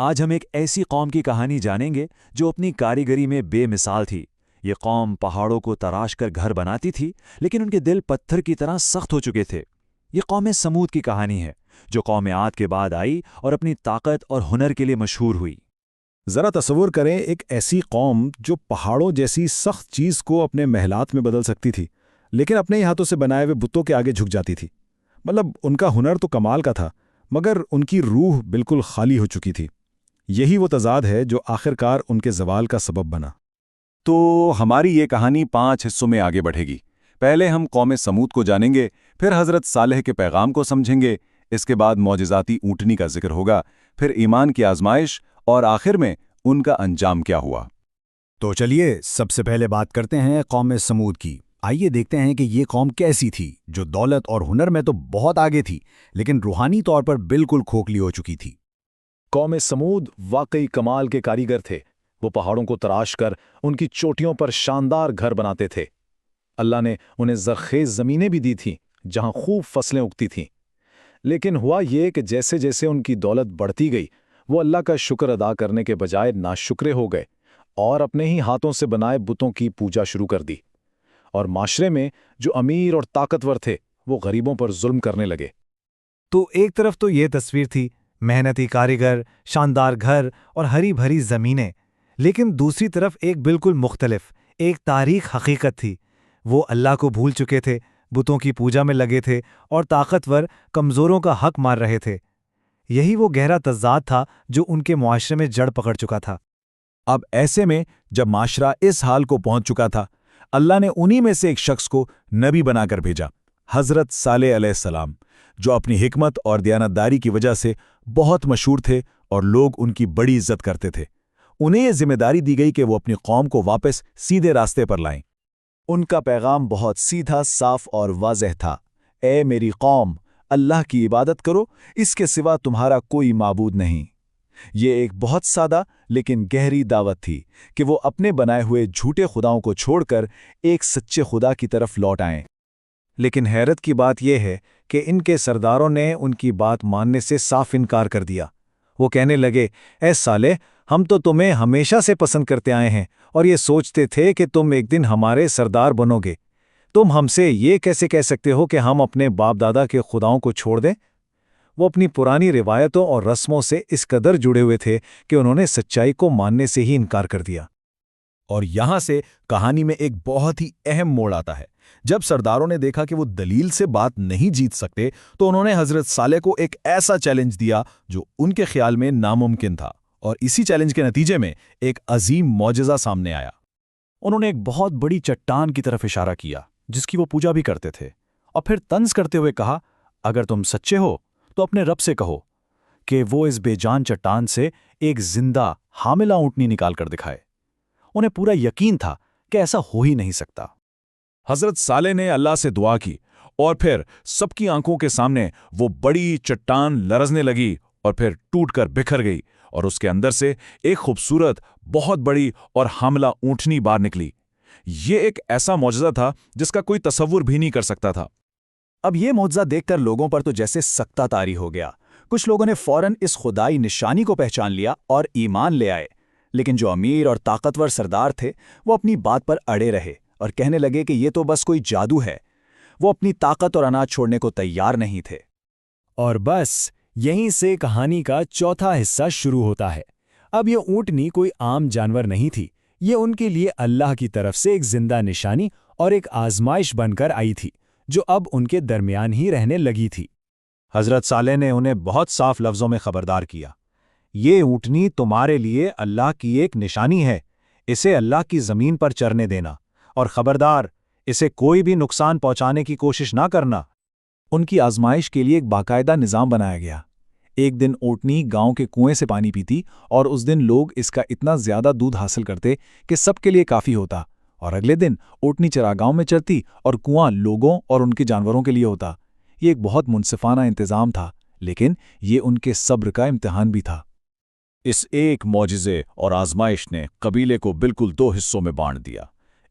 آج ہم ایک ایسی قوم کی کہانی جانیں گے جو اپنی کاریگری میں بے مثال تھی۔ یہ قوم پہاڑوں کو تراش کر گھر بناتی تھی، لیکن ان کے دل پتھر کی طرح سخت ہو چکے تھے۔ یہ قوم سمود کی کہانی ہے، جو قوم عاد کے بعد آئی اور اپنی طاقت اور ہنر کے لیے مشہور ہوئی۔ ذرا تصور کریں ایک ایسی قوم جو پہاڑوں جیسی سخت چیز کو اپنے محلات میں بدل سکتی تھی، لیکن اپنے ہی ہاتھوں سے بنائے ہوئے بتوں کے آگے جھک جاتی تھی۔ مطلب ان کا ہنر تو کمال کا تھا، مگر ان کی روح بالکل خالی ہو چکی تھی۔ یہی وہ تضاد ہے جو آخرکار ان کے زوال کا سبب بنا۔ تو ہماری یہ کہانی 5 حصوں میں آگے بڑھے گی۔ پہلے ہم قوم سمود کو جانیں گے، پھر حضرت صالح کے پیغام کو سمجھیں گے، اس کے بعد معجزاتی اونٹنی کا ذکر ہوگا، پھر ایمان کی آزمائش، اور آخر میں ان کا انجام کیا ہوا۔ تو چلیے سب سے پہلے بات کرتے ہیں قوم سمود کی۔ آئیے دیکھتے ہیں کہ یہ قوم کیسی تھی، جو دولت اور ہنر میں تو بہت آگے تھی، لیکن روحانی طور پر بالکل کھوکھلی ہو چکی تھی۔ قوم سمود واقعی کمال کے کاریگر تھے۔ وہ پہاڑوں کو تراش کر ان کی چوٹیوں پر شاندار گھر بناتے تھے۔ اللہ نے انہیں زرخیز زمینیں بھی دی تھیں جہاں خوب فصلیں اگتی تھیں۔ لیکن ہوا یہ کہ جیسے جیسے ان کی دولت بڑھتی گئی، وہ اللہ کا شکر ادا کرنے کے بجائے ناشکرے ہو گئے اور اپنے ہی ہاتھوں سے بنائے بتوں کی پوجا شروع کر دی۔ اور معاشرے میں جو امیر اور طاقتور تھے، وہ غریبوں پر ظلم کرنے لگے۔ تو ایک طرف تو یہ تصویر تھی، محنتی کاریگر، شاندار گھر اور ہری بھری زمینیں، لیکن دوسری طرف ایک بالکل مختلف، ایک تاریخ حقیقت تھی۔ وہ اللہ کو بھول چکے تھے، بتوں کی پوجا میں لگے تھے اور طاقتور کمزوروں کا حق مار رہے تھے۔ یہی وہ گہرا تضاد تھا جو ان کے معاشرے میں جڑ پکڑ چکا تھا۔ اب ایسے میں جب معاشرہ اس حال کو پہنچ چکا تھا، اللہ نے انہی میں سے ایک شخص کو نبی بنا کر بھیجا، حضرت صالح علیہ السلام، جو اپنی حکمت اور دیانتداری کی وجہ سے بہت مشہور تھے اور لوگ ان کی بڑی عزت کرتے تھے۔ انہیں یہ ذمہ داری دی گئی کہ وہ اپنی قوم کو واپس سیدھے راستے پر لائیں۔ ان کا پیغام بہت سیدھا، صاف اور واضح تھا۔ اے میری قوم، اللہ کی عبادت کرو، اس کے سوا تمہارا کوئی معبود نہیں۔ یہ ایک بہت سادہ لیکن گہری دعوت تھی کہ وہ اپنے بنائے ہوئے جھوٹے خداؤں کو چھوڑ کر ایک سچے خدا کی طرف لوٹ آئیں۔ لیکن حیرت کی بات یہ ہے کہ ان کے سرداروں نے ان کی بات ماننے سے صاف انکار کر دیا۔ وہ کہنے لگے، اے صالح، ہم تو تمہیں ہمیشہ سے پسند کرتے آئے ہیں اور یہ سوچتے تھے کہ تم ایک دن ہمارے سردار بنو گے۔ تم ہم سے یہ کیسے کہہ سکتے ہو کہ ہم اپنے باپ دادا کے خداؤں کو چھوڑ دیں؟ وہ اپنی پرانی روایتوں اور رسموں سے اس قدر جڑے ہوئے تھے کہ انہوں نے سچائی کو ماننے سے ہی انکار کر دیا۔ اور یہاں سے کہانی میں ایک بہت ہی اہم موڑ آتا ہے۔ جب سرداروں نے دیکھا کہ وہ دلیل سے بات نہیں جیت سکتے، تو انہوں نے حضرت صالح کو ایک ایسا چیلنج دیا جو ان کے خیال میں ناممکن تھا، اور اسی چیلنج کے نتیجے میں ایک عظیم معجزہ سامنے آیا۔ انہوں نے ایک بہت بڑی چٹان کی طرف اشارہ کیا جس کی وہ پوجا بھی کرتے تھے، اور پھر طنز کرتے ہوئے کہا، اگر تم سچے ہو تو اپنے رب سے کہو کہ وہ اس بے جان چٹان سے ایک زندہ حاملہ اونٹنی نکال کر دکھائے۔ انہیں پورا یقین تھا کہ ایسا ہو ہی نہیں سکتا۔ حضرت صالح نے اللہ سے دعا کی، اور پھر سب کی آنکھوں کے سامنے وہ بڑی چٹان لرزنے لگی اور پھر ٹوٹ کر بکھر گئی، اور اس کے اندر سے ایک خوبصورت، بہت بڑی اور حاملہ اونٹنی باہر نکلی۔ یہ ایک ایسا معجزہ تھا جس کا کوئی تصور بھی نہیں کر سکتا تھا۔ اب یہ معجزہ دیکھ کر لوگوں پر تو جیسے سکتہ طاری ہو گیا۔ کچھ لوگوں نے فوراً اس خدائی نشانی کو پہچان لیا اور ایمان لے آئے، لیکن جو امیر اور طاقتور سردار تھے وہ اپنی بات پر اڑے رہے اور کہنے لگے کہ یہ تو بس کوئی جادو ہے۔ وہ اپنی طاقت اور اناج چھوڑنے کو تیار نہیں تھے۔ اور بس یہیں سے کہانی کا چوتھا حصہ شروع ہوتا ہے۔ اب یہ اونٹنی کوئی عام جانور نہیں تھی، یہ ان کے لیے اللہ کی طرف سے ایک زندہ نشانی اور ایک آزمائش بن کر آئی تھی، جو اب ان کے درمیان ہی رہنے لگی تھی۔ حضرت صالح نے انہیں بہت صاف لفظوں میں خبردار کیا، یہ اونٹنی تمہارے لیے اللہ کی ایک نشانی ہے، اسے اللہ کی زمین پر چرنے دینا، اور خبردار، اسے کوئی بھی نقصان پہنچانے کی کوشش نہ کرنا۔ ان کی آزمائش کے لیے ایک باقاعدہ نظام بنایا گیا۔ ایک دن اونٹنی گاؤں کے کنویں سے پانی پیتی، اور اس دن لوگ اس کا اتنا زیادہ دودھ حاصل کرتے کہ سب کے لیے کافی ہوتا، اور اگلے دن اونٹنی چراگاہوں میں چرتی اور کنواں لوگوں اور ان کے جانوروں کے لیے ہوتا۔ یہ ایک بہت منصفانہ انتظام تھا، لیکن یہ ان کے صبر کا امتحان بھی تھا۔ اس ایک معجزے اور آزمائش نے قبیلے کو بالکل 2 حصوں میں بانٹ دیا۔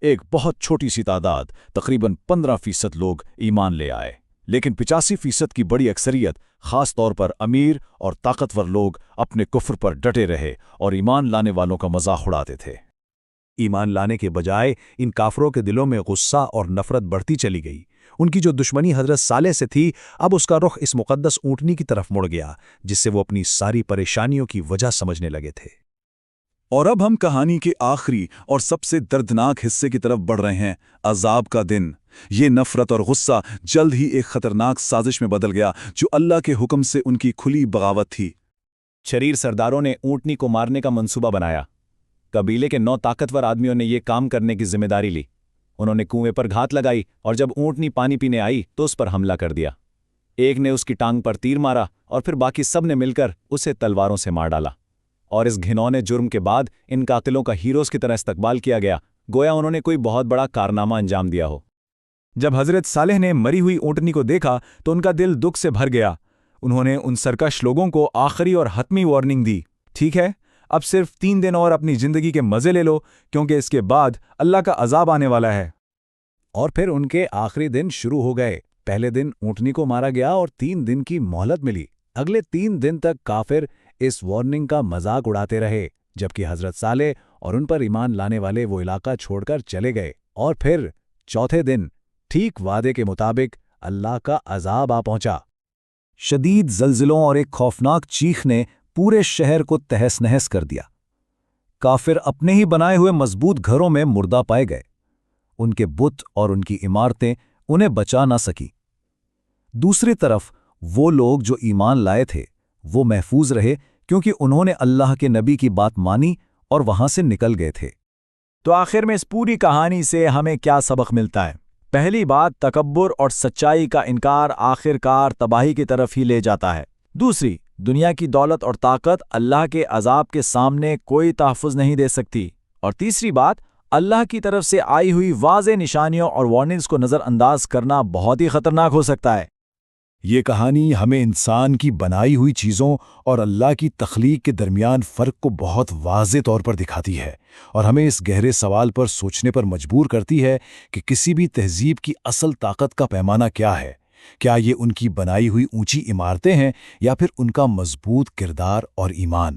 ایک بہت چھوٹی سی تعداد، تقریباً 15% لوگ ایمان لے آئے، لیکن 85% کی بڑی اکثریت خاص طور پر امیر اور طاقتور لوگ اپنے کفر پر ڈٹے رہے اور ایمان لانے والوں کا مذاق اڑاتے تھے۔ ایمان لانے کے بجائے ان کافروں کے دلوں میں غصہ اور نفرت بڑھتی چلی گئی۔ ان کی جو دشمنی حضرت صالح سے تھی، اب اس کا رخ اس مقدس اونٹنی کی طرف مڑ گیا جس سے وہ اپنی ساری پریشانیوں کی وجہ سمجھنے لگے تھے۔ اور اب ہم کہانی کے آخری اور سب سے دردناک حصے کی طرف بڑھ رہے ہیں، عذاب کا دن۔ یہ نفرت اور غصہ جلد ہی ایک خطرناک سازش میں بدل گیا جو اللہ کے حکم سے ان کی کھلی بغاوت تھی۔ شریر سرداروں نے اونٹنی کو مارنے کا منصوبہ بنایا۔ قبیلے کے 9 طاقتور آدمیوں نے یہ کام کرنے کی ذمہ داری لی۔ انہوں نے کنویں پر گھات لگائی اور جب اونٹنی پانی پینے آئی تو اس پر حملہ کر دیا۔ ایک نے اس کی ٹانگ پر تیر مارا اور پھر باقی سب نے مل کر اسے تلواروں سے مار ڈالا، اور اس گھنونے جرم کے بعد ان قاتلوں کا ہیروز کی طرح استقبال کیا گیا، گویا انہوں نے کوئی بہت بڑا کارنامہ انجام دیا ہو۔ جب حضرت صالح نے مری ہوئی اونٹنی کو دیکھا تو ان کا دل دکھ سے بھر گیا۔ انہوں نے ان سرکش لوگوں کو آخری اور حتمی وارننگ دی، ٹھیک ہے، اب صرف 3 دن اور اپنی زندگی کے مزے لے لو، کیونکہ اس کے بعد اللہ کا عذاب آنے والا ہے۔ اور پھر ان کے آخری دن شروع ہو گئے۔ پہلے دن اونٹنی کو مارا گیا اور 3 دن کی مہلت ملی۔ اگلے 3 دن تک کافر اس وارننگ کا مذاق اڑاتے رہے، جبکہ حضرت صالح اور ان پر ایمان لانے والے وہ علاقہ چھوڑ کر چلے گئے۔ اور پھر چوتھے دن ٹھیک وعدے کے مطابق اللہ کا عذاب آ پہنچا۔ شدید زلزلوں اور ایک خوفناک چیخ نے پورے شہر کو تہس نہس کر دیا۔ کافر اپنے ہی بنائے ہوئے مضبوط گھروں میں مردہ پائے گئے۔ ان کے بت اور ان کی عمارتیں انہیں بچا نہ سکی۔ دوسری طرف وہ لوگ جو ایمان لائے تھے وہ محفوظ رہے، کیونکہ انہوں نے اللہ کے نبی کی بات مانی اور وہاں سے نکل گئے تھے۔ تو آخر میں اس پوری کہانی سے ہمیں کیا سبق ملتا ہے؟ پہلی بات، تکبر اور سچائی کا انکار آخر کار تباہی کی طرف ہی لے جاتا ہے۔ دوسری، دنیا کی دولت اور طاقت اللہ کے عذاب کے سامنے کوئی تحفظ نہیں دے سکتی۔ اور تیسری بات، اللہ کی طرف سے آئی ہوئی واضح نشانیوں اور وارننگز کو نظر انداز کرنا بہت ہی خطرناک ہو سکتا ہے۔ یہ کہانی ہمیں انسان کی بنائی ہوئی چیزوں اور اللہ کی تخلیق کے درمیان فرق کو بہت واضح طور پر دکھاتی ہے، اور ہمیں اس گہرے سوال پر سوچنے پر مجبور کرتی ہے کہ کسی بھی تہذیب کی اصل طاقت کا پیمانہ کیا ہے؟ کیا یہ ان کی بنائی ہوئی اونچی عمارتیں ہیں یا پھر ان کا مضبوط کردار اور ایمان؟